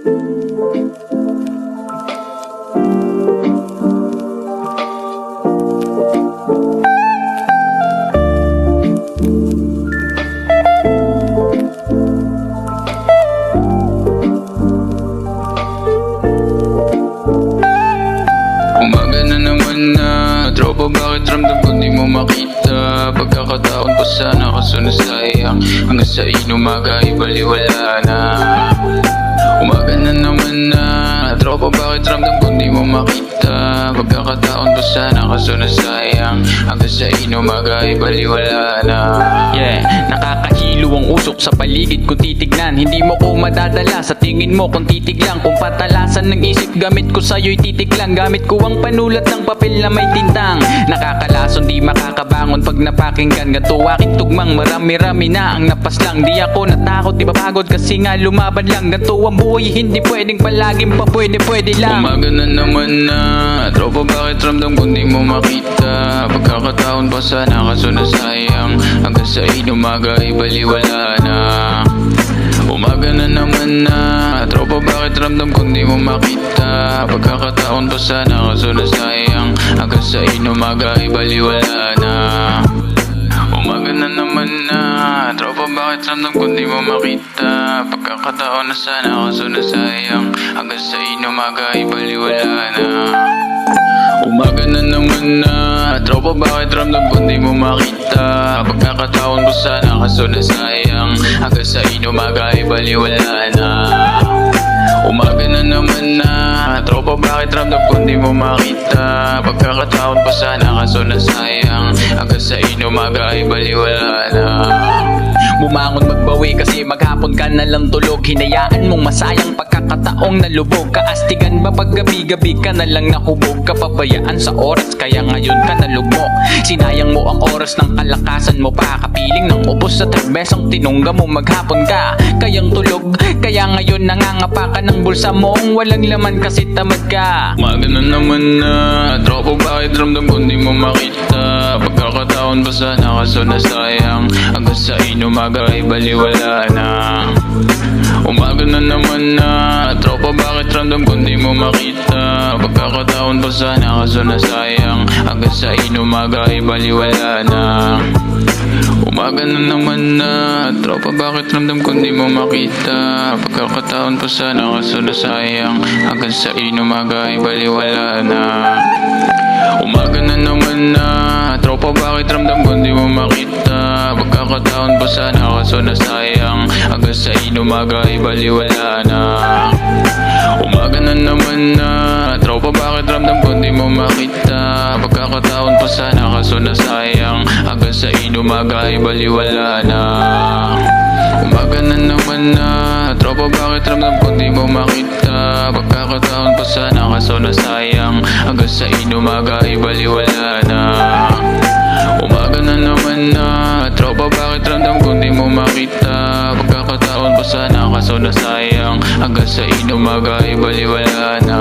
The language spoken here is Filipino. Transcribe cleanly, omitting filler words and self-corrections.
Umaga na naman na, tropa bakit ramdam ko di mo makita? Pagkakataon pa sana kaso nasayang, hanggang sa inumaga ay baliwala na. Umaga na naman na, tropa bakit ramdam ko di mo makita? Pagkakataon pa sana kaso nasayang, hanggang sa inumaga ay baliwala na. Yeah, nakakahilo ang usok sa paligid kung titignan. Hindi mo ko madadala sa tingin mo kung titig lang. Kung patalasan ng isip gamit ko sa'yo'y titik lang. Gamit ko ang panulat ng papel na may tintang. Nakakalason di makakabangon pag napakinggan gato aking tugmang. Marami-rami na ang napaslang. Di ako natakot, di papagod kasi nga lumaban lang. Ganto ang buhay, hindi pwedeng palaging pa pwede lang. Umaga na naman na, tropa bakit ramdam ko di mo makita? Pagkakataon pa sana kaso nasayang, hanggang sa inumaga ay baliwala na. Umaga na naman na, tropa bakit ramdam ko di mo makita? Pagkakataon pa sana kaso nasayang, hanggang sa inumaga ay baliwala na. Umaga na naman na, tropa bakit ramdam ko di mo makita? Pagkakataon na sana kaso nasayang, hanggang sa inumaga ay baliwala na. Umaga na naman na, tropa bakit ramdam ko di mo makita? Pagkakataon ko sana kaso nasayang, hanggang sa inumaga ay baliwala na. Umaga na naman na, tropa bakit ramdam ko di mo makita? Pagkakataon pa sana kaso nasayang, hanggang sa inumaga ay baliwala na. Bumangon magbawi kasi maghapon ka na lang tulog. Hinayaan mong masayang pagkakataong nalubog. Kaastigan ba pag gabi-gabi ka na lang nahubog? Kapabayaan sa oras kaya ngayon ka nalugmok. Sinayang mo ang oras ng kalakasan mo pa. Kapiling ng ubos sa terbesang tinungga mo maghapon ka. Kayang tulog, kaya ngayon nangangapa ka ng bulsa mong walang laman kasi tamad ka. Umaga na naman na, tropa bakit ramdam ko di mo makita? Pagkakataon pa sana kaso nasayang, hanggang sa inumaga ay baliwala na. Umaga na naman na, tropa bakit ramdam ko di mo makita? Pagkakataon pa sana kaso nasayang, hanggang sa inumaga ay baliwala na. Umaga na naman na, tropa bakit ramdam ko di mo makita? Pagkakataon pa sana kaso nasayang, hanggang sa inumaga ay baliwala na. Umaga na naman na, tropa bakit ramdam ko di mo makita? Pagkakataon pa sana kaso nasayang, hanggang sa inumaga ay baliwala na. Umaga na naman na, tropa bakit ramdam ko di mo makita? Pagkakataon pa sana kaso nasayang, hanggang sa inumaga ay baliwala na. Umaga na naman na, tropa bakit ramdam ko di mo makita? Pagkakataon pa sana kaso nasayang, hanggang sa inumaga ay baliwala na. Umaga na naman na, tropa bakit ramdam ko di mo makita? Pagkakataon pa sana kaso nasayang, hanggang sa inumaga ay baliwala na.